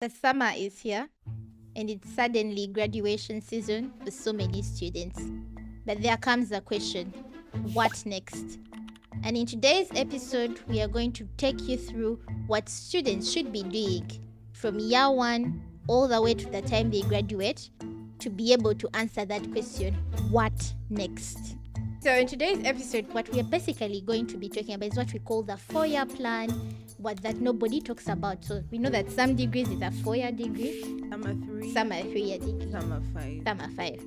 The summer is here, and it's suddenly graduation season for so many students. But there comes a question: what next? And in today's episode, we are going to take you through what students should be doing from year one all the way to the time they graduate to be able to answer that question: what next? So in today's episode, what we are basically going to be talking about is what we call the 4-year plan, what that nobody talks about. So we know that some degrees is a 4-year degree, Some are 3, some are 3-year degree, some are 5. some are 5.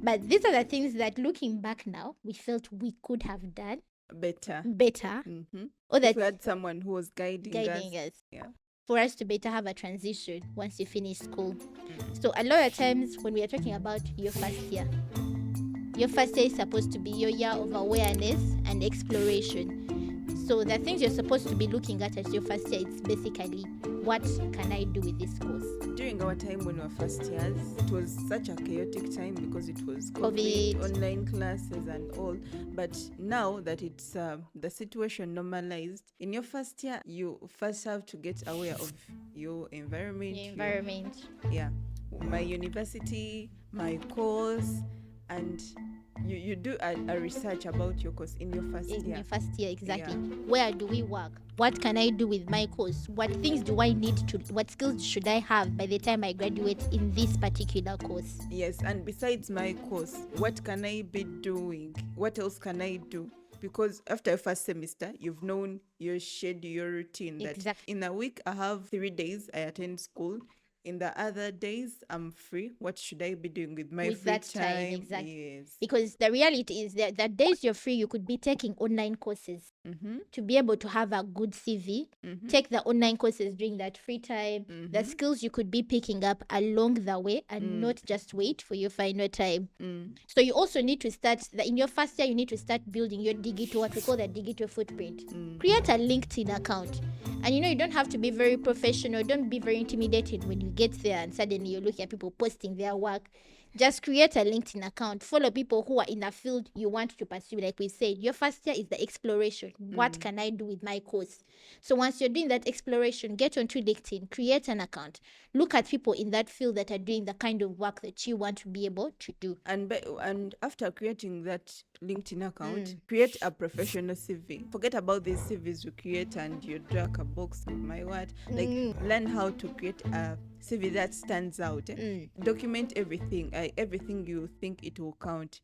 But these are the things that, looking back now, we felt we could have done Better. better, or If that we had someone who was guiding us. Yeah. for us to better have a transition once you finish school. So a lot of times when we are talking about your first year is supposed to be your year of awareness and exploration. So the things you're supposed to be looking at as your first year, it's basically, what can I do with this course? During our time when we were first years, it was such a chaotic time because it was COVID. online classes and all. But now that it's the situation normalized, in your first year, you first have to get aware of your environment. My university, my course, and you do a research about your course in your first year. In your first year, exactly. Yeah. Where do we work? What can I do with my course? What things do I need to, what skills should I have by the time I graduate in this particular course? Yes, and besides my course, what can I be doing? What else can I do? Because after your first semester, you've known your schedule, your routine. That Exactly. in a week, I have 3 days I attend school. In the other days, I'm free. What should I be doing with my free time? Exactly. Yes. Because the reality is that the days you're free, you could be taking online courses to be able to have a good CV. Take the online courses during that free time. The skills you could be picking up along the way and not just wait for your final time. So you also need to start, in your first year, you need to start building your digital, what we call the digital footprint. Create a LinkedIn account. And you don't have to be very professional. Don't be very intimidated when you get there and suddenly you look at people posting their work. Just create a LinkedIn account. Follow people who are in a field you want to pursue. Like we said, your first year is the exploration. What can I do with my course? So once you're doing that exploration, get onto LinkedIn, create an account. Look at people in that field that are doing the kind of work that you want to be able to do. And after creating that LinkedIn account, create a professional CV. Forget about these CVs you create and you drag a box with my word. Learn how to create a CV that stands out. Document everything, everything you think it will count.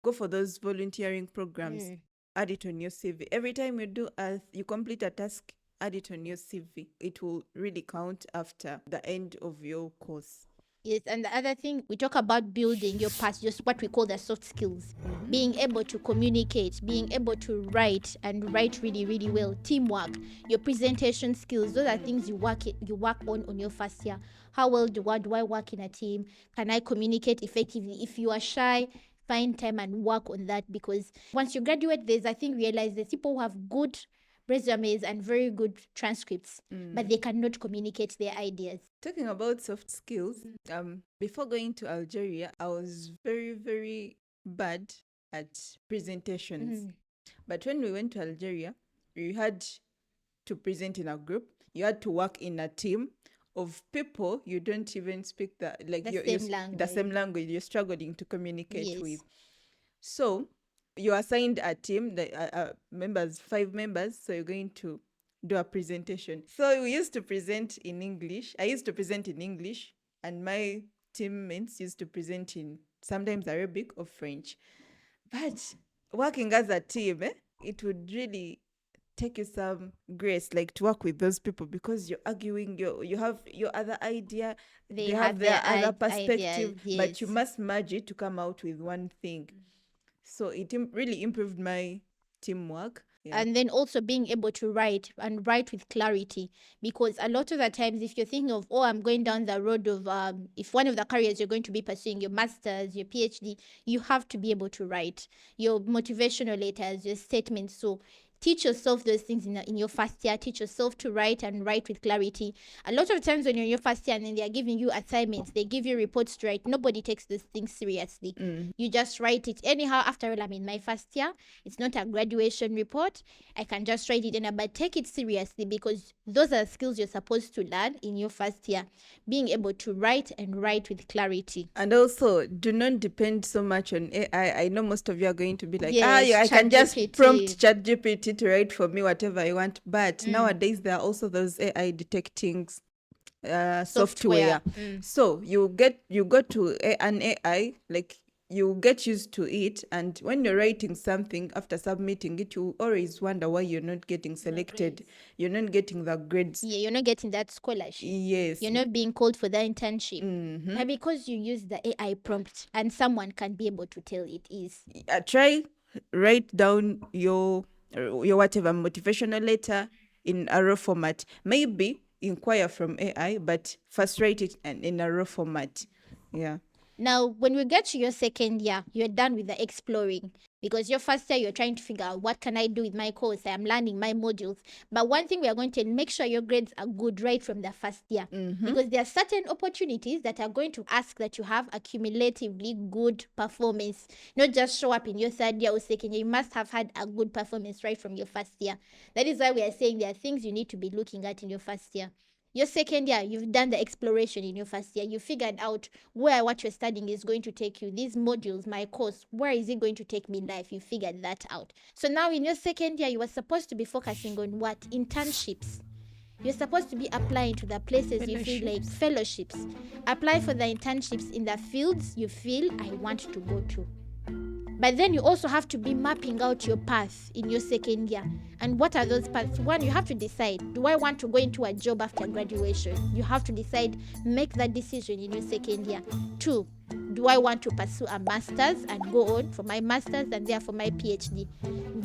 Go for those volunteering programs. Add it on your CV. Every time you complete a task, add it on your CV. It will really count after the end of your course. Yes, and the other thing, we talk about building your past, just what we call the soft skills. Being able to communicate, being able to write and write really, really well. Teamwork, your presentation skills, those are things you work on your first year. How well do I work in a team? Can I communicate effectively? If you are shy, find time and work on that, because once you graduate, realize there's people who have good resumes and very good transcripts, but they cannot communicate their ideas. Talking about soft skills, before going to Algeria, I was very, very bad at presentations. But when we went to Algeria, you had to present in a group. You had to work in a team of people you don't even speak the same language you're struggling to communicate with. So you assigned a team, the members, 5 members, so you're going to do a presentation. So we used to present in English. I used to present in English, and my teammates used to present in sometimes Arabic or French. But working as a team, it would really take you some grace, like to work with those people, because you're arguing, you have your other idea, they have their other perspective, but you must merge it to come out with one thing. So it really improved my teamwork. Yeah. And then also being able to write with clarity, because a lot of the times, if you're thinking of, I'm going down the road of, if one of the careers you're going to be pursuing, your master's, your PhD, you have to be able to write your motivational letters, your statements. So Teach yourself those things in your first year. Teach yourself to write and write with clarity. A lot of times when you're in your first year and then they are giving you assignments, they give you reports to write. Nobody takes those things seriously. You just write it anyhow. After all, I'm in my first year. It's not a graduation report. I can just write it, but take it seriously, because those are skills you're supposed to learn in your first year. Being able to write and write with clarity. And also, do not depend so much on AI. I know most of you are going to be like, Yes, yeah, I can just ChatGPT. prompt ChatGPT to write for me whatever I want. But nowadays, there are also those AI detecting software. So you go to an AI, like you get used to it, and when you're writing something after submitting it, you always wonder why you're not getting selected. You're not getting the grades. Yeah, you're not getting that scholarship. Yes. You're not being called for the internship. But because you use the AI prompt and someone can be able to tell it is. Try write down your whatever motivational letter in a raw format. Maybe inquire from AI, but first write it in a raw format. Yeah. Now, when we get to your second year, you're done with the exploring, because your first year, you're trying to figure out, what can I do with my course? I'm learning my modules. But one thing we are going to make sure your grades are good right from the first year, because there are certain opportunities that are going to ask that you have a cumulatively good performance, not just show up in your third year or second year. You must have had a good performance right from your first year. That is why we are saying there are things you need to be looking at in your first year. Your second year, you've done the exploration in your first year. You figured out where what you're studying is going to take you. These modules, my course, where is it going to take me in life? You figured that out. So now in your second year, you were supposed to be focusing on what? Internships. You're supposed to be applying to the places you feel like fellowships. Apply for the internships in the fields you feel I want to go to. But then you also have to be mapping out your path in your second year. And what are those paths? One, you have to decide, do I want to go into a job after graduation? You have to decide, make that decision in your second year. Two, do I want to pursue a master's and go on for my master's and therefore my PhD?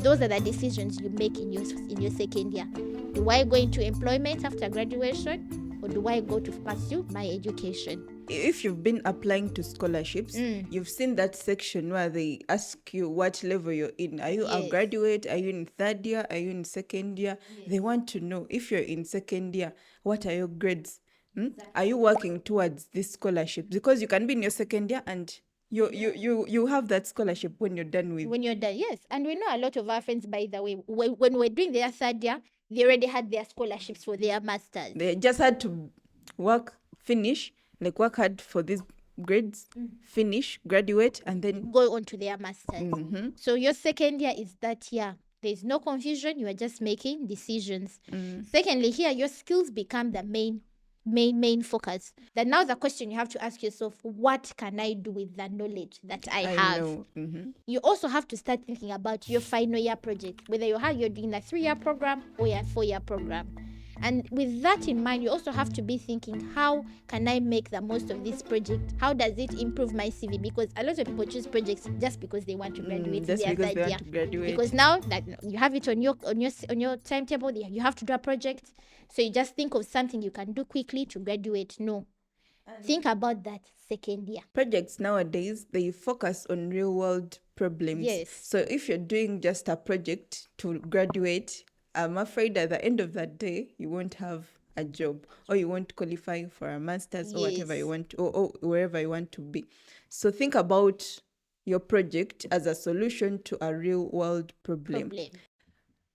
Those are the decisions you make in your second year. Do I go into employment after graduation, or do I go to pursue my education? If you've been applying to scholarships, you've seen that section where they ask you what level you're in. Are you a graduate? Are you in third year? Are you in second year? They want to know, if you're in second year, what are your grades? Exactly. Are you working towards this scholarship? Because you can be in your second year and you have that scholarship when you're done with. When you're done, yes. And we know a lot of our friends, by the way, when we're doing their third year, they already had their scholarships for their masters. They just had to work hard for these grades, finish, graduate, and then go on to their masters. So your second year is that year. There's no confusion. You are just making decisions. Secondly, here your skills become the main focus. Then now the question you have to ask yourself, what can I do with the knowledge that I have? You also have to start thinking about your final year project, whether you're doing a 3-year program or a 4-year program. And with that in mind, you also have to be thinking, how can I make the most of this project? How does it improve my CV? Because a lot of people choose projects just because they want to graduate. Just because they want to graduate. Because now that you have it on your timetable, you have to do a project. So you just think of something you can do quickly to graduate. No. Think about that second year. Projects nowadays, they focus on real world problems. Yes. So if you're doing just a project to graduate, I'm afraid at the end of that day, you won't have a job, or you won't qualify for a master's, or whatever you want, or wherever you want to be. So think about your project as a solution to a real world problem.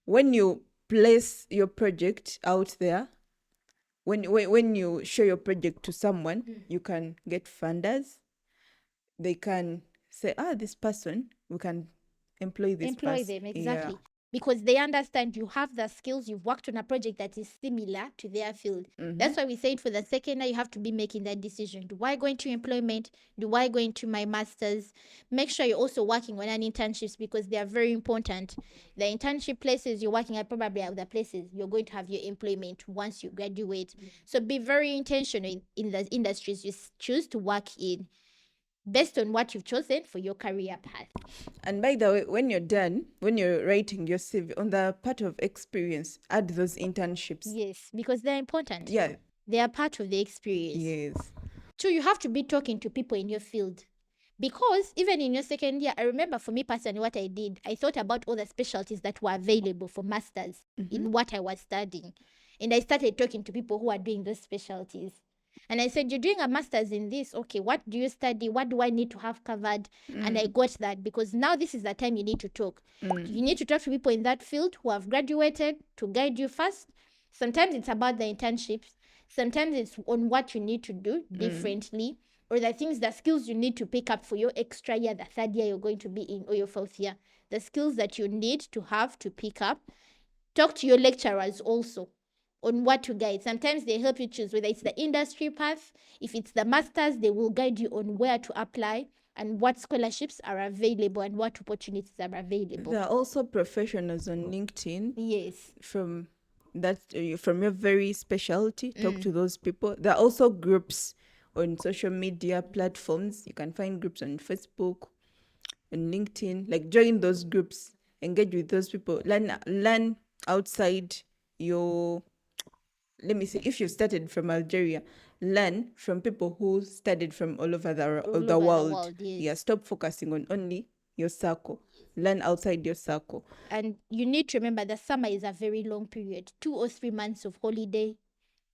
When you place your project out there, when you show your project to someone, you can get funders. They can say, this person, we can employ this person. Employ them, exactly. Yeah. Because they understand you have the skills, you've worked on a project that is similar to their field. That's why we said for the second year, you have to be making that decision. Do I go into employment? Do I go into my master's? Make sure you're also working on an internships, because they are very important. The internship places you're working at probably are the places you're going to have your employment once you graduate. So be very intentional in the industries you choose to work in, based on what you've chosen for your career path. And by the way, when you're done, when you're writing your CV, on the part of experience, add those internships. Yes, because they're important. Yeah. They are part of the experience. Yes. So you have to be talking to people in your field. Because even in your second year, I remember for me personally what I did, I thought about all the specialties that were available for masters in what I was studying. And I started talking to people who are doing those specialties. And I said, you're doing a master's in this. Okay, what do you study? What do I need to have covered? And I got that because now this is the time you need to talk. You need to talk to people in that field who have graduated to guide you first. Sometimes it's about the internships. Sometimes it's on what you need to do differently, or the things, the skills you need to pick up for your extra year, the third year you're going to be in, or your fourth year. The skills that you need to have to pick up. Talk to your lecturers also on what to guide. Sometimes they help you choose whether it's the industry path. If it's the masters, they will guide you on where to apply and what scholarships are available and what opportunities are available. There are also professionals on LinkedIn. Yes. From your very specialty, talk to those people. There are also groups on social media platforms. You can find groups on Facebook and LinkedIn. Like, join those groups, engage with those people, learn outside your, let me say, if you started from Algeria, learn from people who studied from all over the world. Yes. Yeah, stop focusing on only your circle. Learn outside your circle. And you need to remember that summer is a very long period. 2 or 3 months of holiday.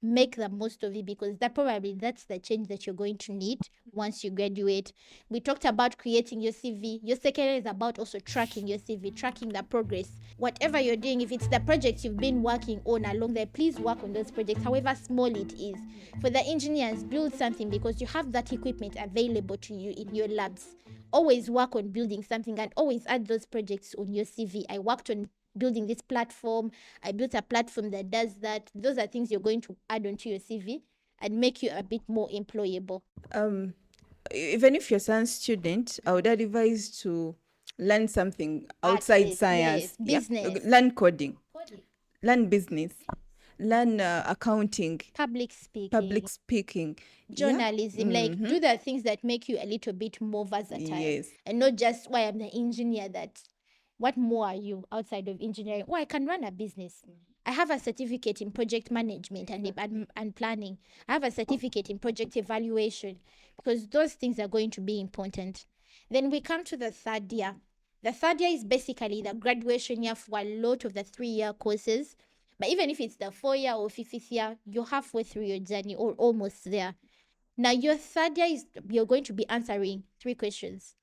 Make the most of it, because that's the change that you're going to need once you graduate. We talked about creating your CV. Your second year is about also tracking your CV, tracking the progress. Whatever you're doing, if it's the project you've been working on along there, please work on those projects, however small it is. For the engineers, build something because you have that equipment available to you in your labs. Always work on building something and always add those projects on your CV. I worked on building this platform. I built a platform that does that. Those are things you're going to add onto your CV and make you a bit more employable. Even if you're a science student, I would advise to learn something outside science. Yes, business. Yeah. Learn coding. Learn business. Learn accounting. Public speaking. Journalism. Like, do the things that make you a little bit more versatile. Yes. And not just, why I'm the engineer, that what more are you outside of engineering? Oh, I can run a business. I have a certificate in project management and planning. I have a certificate in project evaluation, because those things are going to be important. Then we come to the third year. The third year is basically the graduation year for a lot of the 3-year courses. But even if it's the 4-year or 5th year, you're halfway through your journey or almost there. Now, your third year you're going to be answering 3 questions,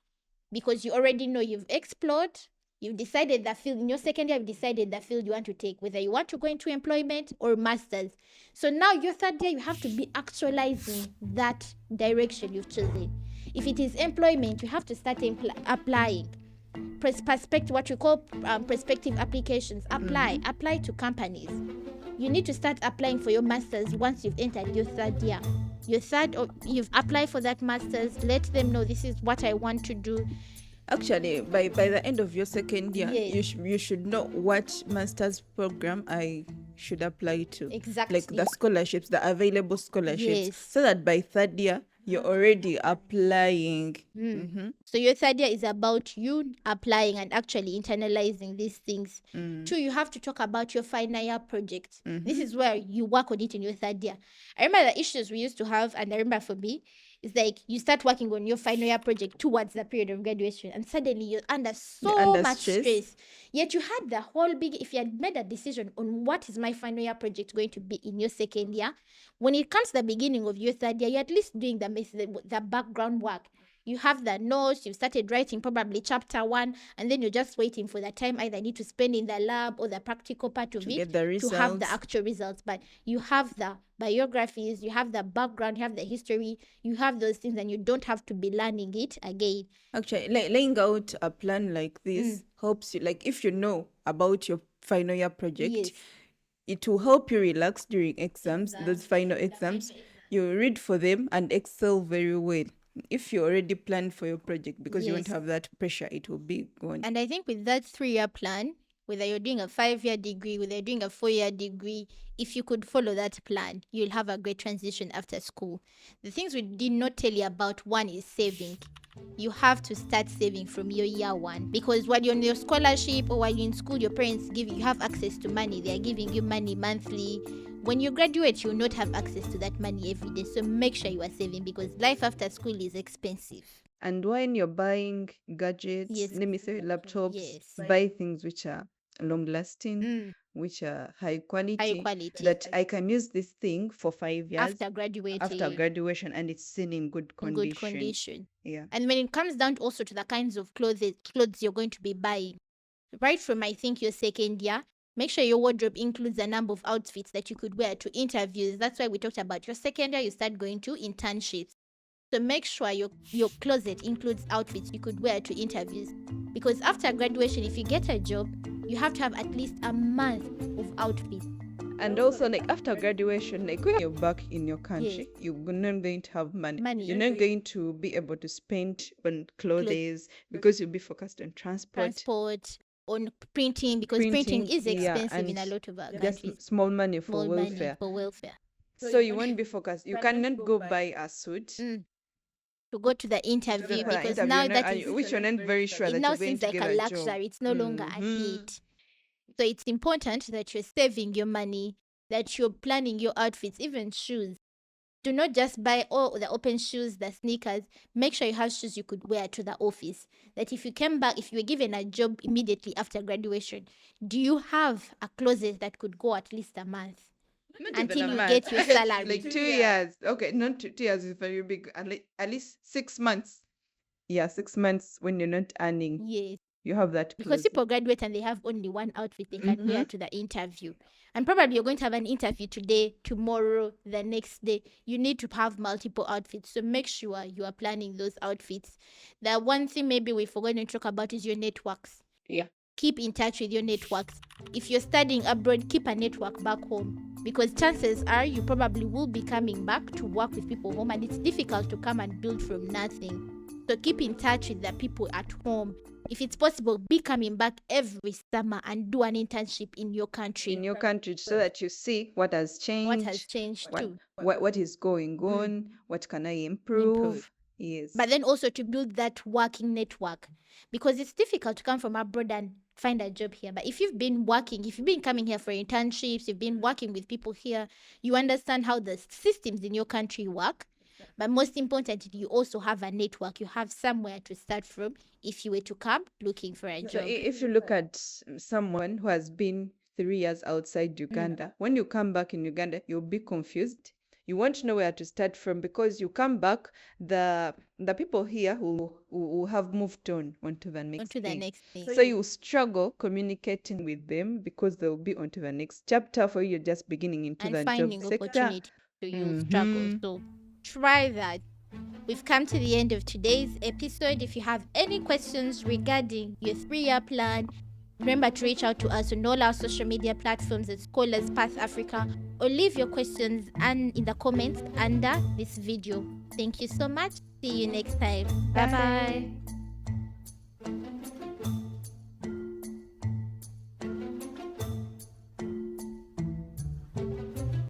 because you already know you've explored. You've decided the field. In your second year, you've decided the field you want to take, whether you want to go into employment or masters. So now your third year, you have to be actualizing that direction you've chosen. If it is employment, you have to start applying. What we call prospective applications. Apply to companies. You need to start applying for your masters once you've entered your third year. You've applied for that masters. Let them know, this is what I want to do. Actually, by the end of your second year, Yes. you should know what master's program I should apply to. Exactly. Like the scholarships, the available scholarships. Yes. So that by third year, you're already applying. So your third year is about you applying and actually internalizing these things. 2, you have to talk about your final year project. This is where you work on it in your third year. I remember the issues we used to have, and I remember for me, it's like you start working on your final year project towards the period of graduation, and suddenly you're under much stress. Yet you had the whole if you had made a decision on what is my final year project going to be in your second year, when it comes to the beginning of your third year, you're at least doing the background work. You have the notes, you've started writing probably chapter 1, and then you're just waiting for the time either need to spend in the lab or the practical part of it to have the actual results. But you have the biographies, you have the background, you have the history, you have those things, and you don't have to be learning it again. Actually, laying out a plan like this helps you. Like, if you know about your final year project, it will help you relax during exams, those final exams. You read for them and excel very well if you already planned for your project, because you won't have that pressure. It will be gone. And I think with that 3-year plan, whether you're doing a 5-year degree, whether you're doing a 4-year degree, if you could follow that plan, you'll have a great transition after school. The things we did not tell you about, one is saving. You have to start saving from your year 1, because while you're on your scholarship or while you're in school, your parents you have access to money. They're giving you money monthly. When you graduate, you'll not have access to that money every day. So make sure you are saving, because life after school is expensive. And when you're buying gadgets, Yes. let me say laptops, Yes. buy things which are long lasting, which are high quality, that I can use this thing for 5 years After graduating. after graduation and it's still in good in condition. good condition. Yeah. And when it comes down also to the kinds of clothes you're going to be buying, right from I think your second year, make sure your wardrobe includes a number of outfits that you could wear to interviews. That's why we talked about your second year, you start going to internships. So make sure your closet includes outfits you could wear to interviews. Because after graduation, if you get a job, you have to have at least a month of outfits. And also, like after graduation, like when you're back in your country, Yes. you're not going to have money. Money. You're not going to be able to spend on clothes because you'll be focused on transport, on printing, because printing is yeah, expensive in a and lot of just countries. small money for Small money welfare. for welfare. So you won't be focused. You cannot go buy a suit To go to the interview, for the because interview, now and that is which you're not very sure it that now you're going seems to like get a a job. luxury. It's no longer a need. So it's important that you're saving your money, that you're planning your outfits, even shoes. Do not just buy all the open shoes, the sneakers. Make sure you have shoes you could wear to the office. That if you came back, if you were given a job immediately after graduation, do you have a closet that could go at least a month? Not until even a you month. get your salary. Like 2 years. Okay, not 2 years is very big. At least 6 months. Yeah, 6 months when you're not earning. Yes. You have that Because closet. people graduate and they have only one outfit they can wear to the interview. And probably you're going to have an interview today, tomorrow, the next day. You need to have multiple outfits. So make sure you are planning those outfits. The one thing maybe we forgot to talk about is your networks. Yeah. Keep in touch with your networks. If you're studying abroad, keep a network back home. Because chances are you probably will be coming back to work with people home, and it's difficult to come and build from nothing. So keep in touch with the people at home. If it's possible, be coming back every summer and do an internship in your country. In your country, so that you see what has changed. What has changed too. What is going on? What can I improve? Yes. But then also to build that working network, because it's difficult to come from abroad and find a job here. But if you've been working, if you've been coming here for internships, you've been working with people here, you understand how the systems in your country work. But most importantly, you also have a network. You have somewhere to start from if you were to come looking for a So job. if you look at someone who has been 3 years outside Uganda, when you come back in Uganda, you'll be confused. You won't know where to start from, because you come back, the people here who have moved onto the next thing. So you struggle communicating with them, because they'll be onto the next chapter for you. You're just beginning into and the finding job sector. opportunity, so you struggle. So try that. We've come to the end of today's episode. If you have any questions regarding your 3-year plan, remember to reach out to us on all our social media platforms at Scholars Path Africa, or leave your questions in the comments under this video. Thank you so much. See you next time. Bye bye.